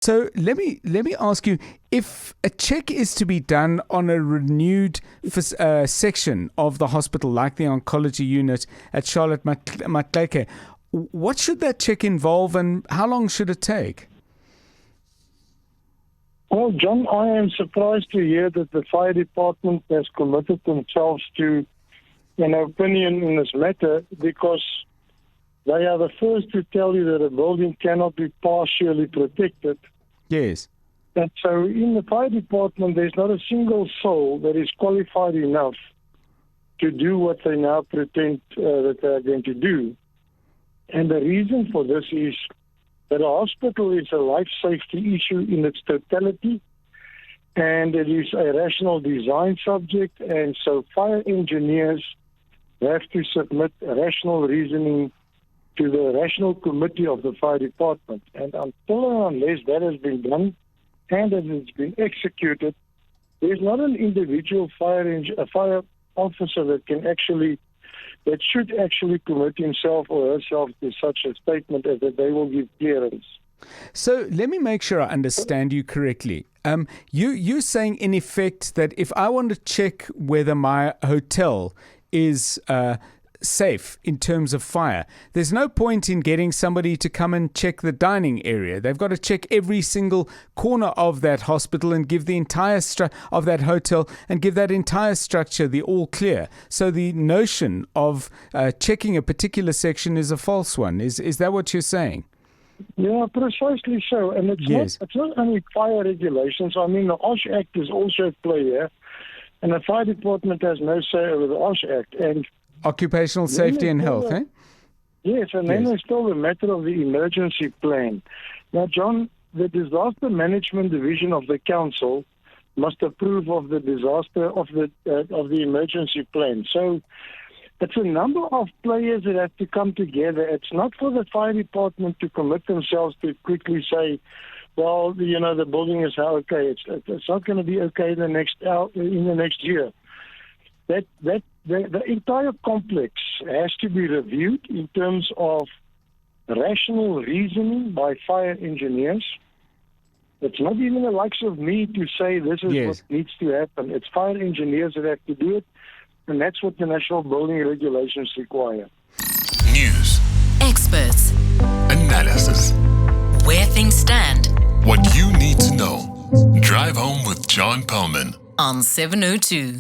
So let me ask you, if a check is to be done on a renewed section of the hospital, like the oncology unit at Charlotte Maxeke, what should that check involve, and how long should it take? Well, John, I am surprised to hear that the fire department has committed themselves to an opinion in this matter, because they are the first to tell you that a building cannot be partially protected. Yes. And so in the fire department, there's not a single soul that is qualified enough to do what they now pretend that they are going to do. And the reason for this is that a hospital is a life safety issue in its totality, and it is a rational design subject, and so fire engineers have to submit rational reasoning to the rational committee of the fire department. And until and unless that has been done and that it's been executed, there's not an individual fire officer that should actually commit himself or herself to such a statement as that they will give clearance. So let me make sure I understand you correctly. You're saying in effect that if I want to check whether my hotel is safe in terms of fire, there's no point in getting somebody to come and check the dining area. They've got to check every single corner of that hospital and give the entire of that hotel and give that entire structure the all clear. So the notion of checking a particular section is a false one. Is that what you're saying? Yeah, precisely so. And it's not only fire regulations. I mean, the OSH Act is also at play here, and the fire department has no say over the OSH Act. And occupational safety and health, eh? Yes, and then there's still the matter of the emergency plan. Now, John, the disaster management division of the council must approve of the the emergency plan. So it's a number of players that have to come together. It's not for the fire department to commit themselves to quickly say, well, the building is okay. It's not going to be okay in the next year. The entire complex has to be reviewed in terms of rational reasoning by fire engineers. It's not even the likes of me to say this is what needs to happen. It's fire engineers that have to do it, and that's what the national building regulations require. News. Experts. Analysis. Where things stand. What you need to know. Drive home with John Perlman On 702.